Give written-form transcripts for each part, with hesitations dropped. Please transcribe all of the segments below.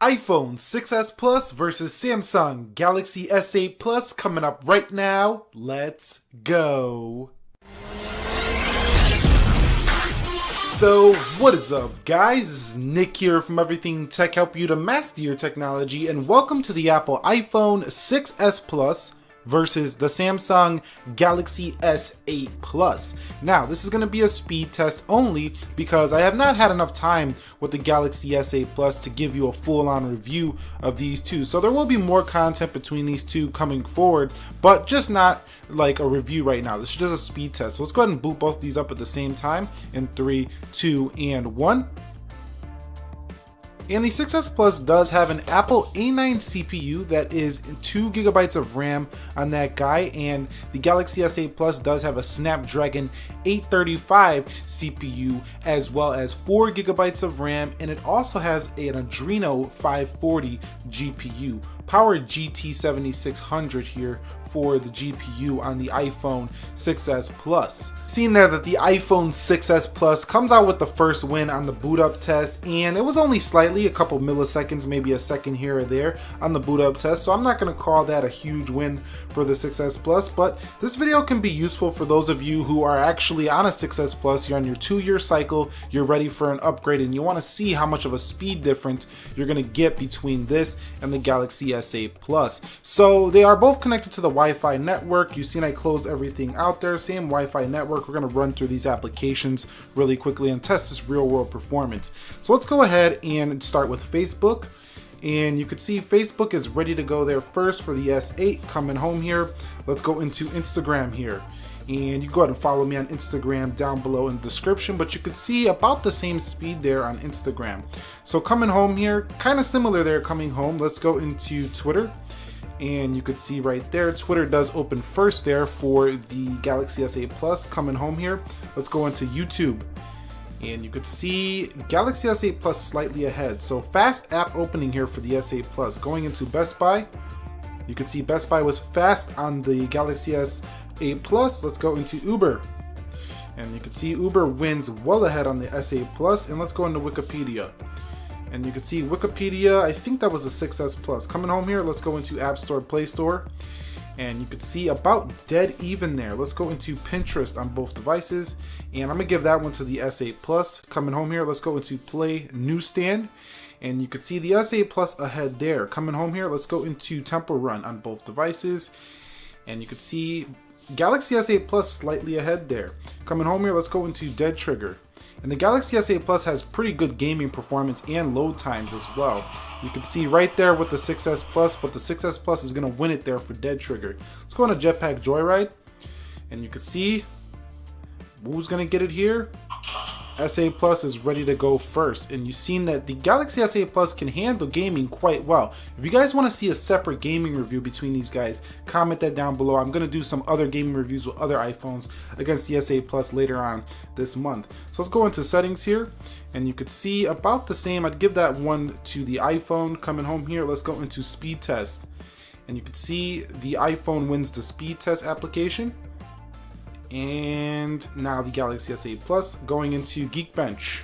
iPhone 6s Plus versus Samsung Galaxy S8 Plus coming up right now. Let's go. So what is up guys, this is Nick here from Everything Tech, help you to master your technology, and welcome to the Apple iPhone 6s Plus versus the Samsung Galaxy S8 Plus. Now this is going to be a speed test only because I have not had enough time with the Galaxy S8 Plus to give you a full-on review of these two. So there will be more content between these two coming forward, but just not like a review right now. This is just a speed test. So let's go ahead and boot both these up at the same time in 3, 2, and 1. And the 6s Plus does have an Apple A9 CPU that is 2 GB of RAM on that guy, and the Galaxy S8 Plus does have a Snapdragon 835 CPU as well as 4 GB of RAM, and it also has an Adreno 540 GPU. Power GT7600 here for the GPU on the iPhone 6s Plus. Seen there that the iPhone 6s Plus comes out with the first win on the boot up test, and it was only slightly, a couple milliseconds, maybe a second here or there on the boot up test, so I'm not going to call that a huge win for the 6s Plus, but this video can be useful for those of you who are actually on a 6s Plus, you're on your 2-year cycle, you're ready for an upgrade, and you want to see how much of a speed difference you're going to get between this and the Galaxy S8 Plus. So they are both connected to the Wi-Fi network. You've seen I closed everything out there, same Wi-Fi network. We're going to run through these applications really quickly and test this real world performance. So let's go ahead and start with Facebook. And you can see Facebook is ready to go there first for the S8 coming home here. Let's go into Instagram here. And you can go ahead and follow me on Instagram down below in the description, but you can see about the same speed there on Instagram. So coming home here, kind of similar there coming home. Let's go into Twitter. And you could see right there, Twitter does open first there for the Galaxy S8 Plus coming home here. Let's go into YouTube. And you could see Galaxy S8 Plus slightly ahead. So fast app opening here for the S8 Plus. Going into Best Buy, you could see Best Buy was fast on the Galaxy S8 Plus. Let's go into Uber. And you can see Uber wins well ahead on the S8 Plus. And let's go into Wikipedia. And you can see Wikipedia, I think that was the 6s Plus. Coming home here, let's go into App Store, Play Store. And you can see about dead even there. Let's go into Pinterest on both devices. And I'm going to give that one to the S8 Plus. Coming home here, let's go into Play Newsstand. And you can see the S8 Plus ahead there. Coming home here, let's go into Temple Run on both devices. And you can see Galaxy S8 Plus slightly ahead there. Coming home here, let's go into Dead Trigger. And the Galaxy S8 Plus has pretty good gaming performance and load times as well. You can see right there with the 6s Plus, but the 6s Plus is going to win it there for Dead Trigger. Let's go on a Jetpack Joyride. And you can see who's going to get it here. S8 Plus is ready to go first, and you've seen that the Galaxy S8 Plus can handle gaming quite well. If you guys want to see a separate gaming review between these guys, comment that down below. I'm going to do some other gaming reviews with other iPhones against the S8 Plus later on this month. So let's go into settings here, and you could see about the same. I'd give that one to the iPhone. Coming home here, let's go into speed test, and you can see the iPhone wins the speed test application. And now the Galaxy S8 Plus going into Geekbench.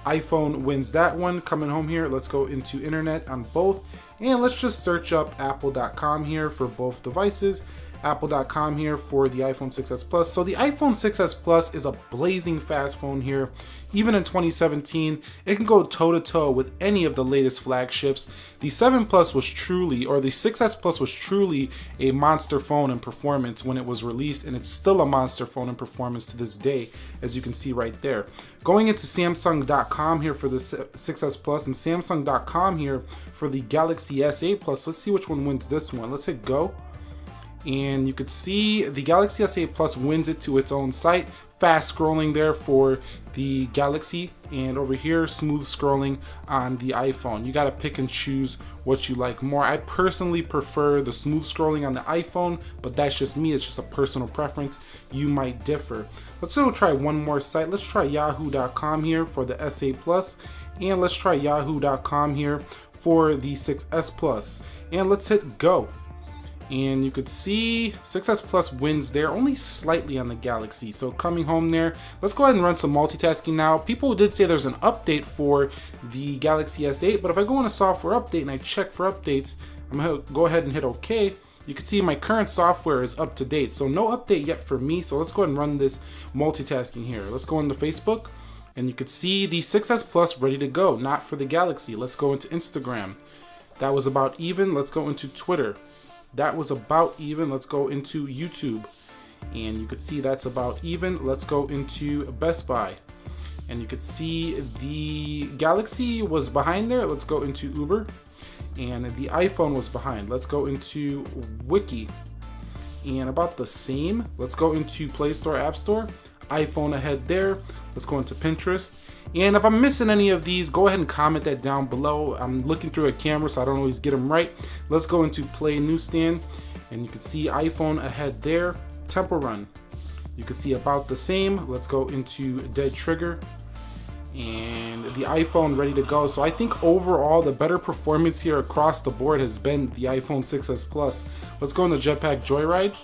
iPhone wins that one. Coming home here, let's go into internet on both. And let's just search up apple.com here for both devices. Apple.com here for the iPhone 6s Plus. So the iPhone 6s Plus is a blazing fast phone here. Even in 2017, it can go toe-to-toe with any of the latest flagships. The 7 Plus was truly, or the 6s Plus was truly a monster phone in performance when it was released, and it's still a monster phone in performance to this day, as you can see right there. Going into Samsung.com here for the 6s Plus, and Samsung.com here for the Galaxy S8 Plus. Let's see which one wins this one. Let's hit go. And you could see the Galaxy S8 Plus wins it to its own site. Fast scrolling there for the Galaxy, and over here smooth scrolling on the iPhone. You got to pick and choose what you like more. I personally prefer the smooth scrolling on the iPhone, but that's just me. It's just a personal preference. You might differ. Let's go try one more site. Let's try yahoo.com here for the S8 Plus, and let's try yahoo.com here for the 6s Plus, and let's hit go. And you could see 6S Plus wins there, only slightly on the Galaxy. So coming home there, let's go ahead and run some multitasking now. People did say there's an update for the Galaxy S8, but if I go on a software update and I check for updates, I'm gonna go ahead and hit OK. You can see my current software is up to date, so no update yet for me. So let's go ahead and run this multitasking here. Let's go into Facebook, and you can see the 6S Plus ready to go, not for the Galaxy. Let's go into Instagram. That was about even. Let's go into Twitter. That was about even. Let's go into YouTube, and you can see that's about even. Let's go into Best Buy, and you can see the Galaxy was behind there. Let's go into Uber, and the iPhone was behind. Let's go into Wiki, and about the same. Let's go into Play Store, App Store. iPhone ahead there. Let's go into Pinterest. And if I'm missing any of these, go ahead and comment that down below. I'm looking through a camera, so I don't always get them right. Let's go into Play Newsstand, and you can see iPhone ahead there. Temple Run, you can see about the same. Let's go into Dead Trigger, and the iPhone ready to go. So I think overall the better performance here across the board has been the iPhone 6S Plus. Let's go into Jetpack Joyride.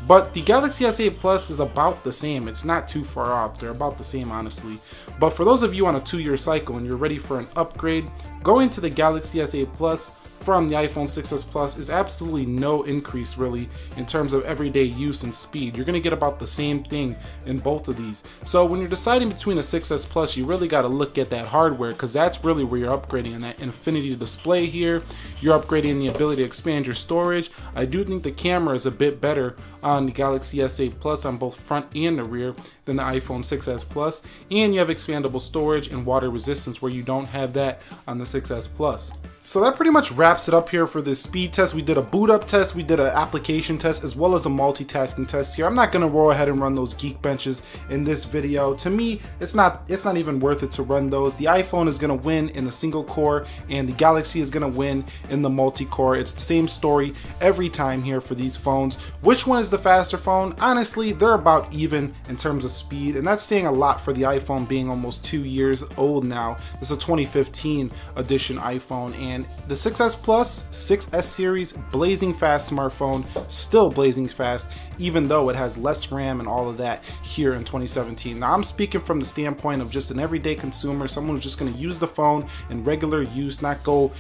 But the Galaxy S8 Plus is about the same. It's not too far off. They're about the same, honestly. But for those of you on a 2-year cycle and you're ready for an upgrade, going to the Galaxy S8 Plus from the iPhone 6S Plus is absolutely no increase really in terms of everyday use and speed. You're gonna get about the same thing in both of these. So when you're deciding between a 6S Plus, you really gotta look at that hardware, because that's really where you're upgrading. In that infinity display here, you're upgrading the ability to expand your storage. I do think the camera is a bit better on the Galaxy S8 Plus on both front and the rear than the iPhone 6S Plus, and you have expandable storage and water resistance where you don't have that on the 6S Plus. So that pretty much wraps it up here for this speed test. We did a boot up test, we did an application test, as well as a multitasking test here. I'm not gonna go ahead and run those Geekbenches in this video. To me, it's not even worth it to run those. The iPhone is gonna win in the single core, and the Galaxy is gonna win in the multi-core. It's the same story every time here for these phones. Which one is the faster phone? Honestly, they're about even in terms of speed, and that's saying a lot for the iPhone being almost 2 years old now. This is a 2015 edition iPhone, and the 6S Plus, 6S series, blazing fast smartphone, still blazing fast, even though it has less RAM and all of that here in 2017. Now I'm speaking from the standpoint of just an everyday consumer, someone who's just gonna use the phone in regular use, not go,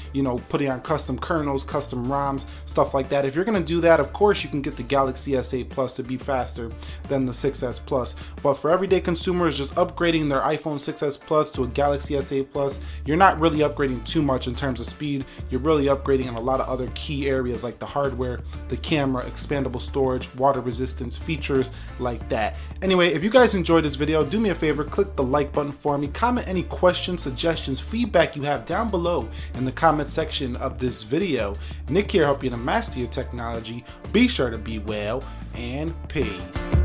putting on custom kernels, custom ROMs, stuff like that. If you're gonna do that, of course you can get the Galaxy S8 Plus to be faster than the 6S Plus. But for everyday consumers just upgrading their iPhone 6S Plus to a Galaxy S8 Plus, you're not really upgrading too much in terms of speed. You're really upgrading in a lot of other key areas like the hardware, the camera, expandable storage, water resistance, features like that. Anyway, if you guys enjoyed this video, do me a favor, click the like button for me, comment any questions, suggestions, feedback you have down below in the comment section of this video. Nick here, helping you to master your technology. Be sure to be well, and peace.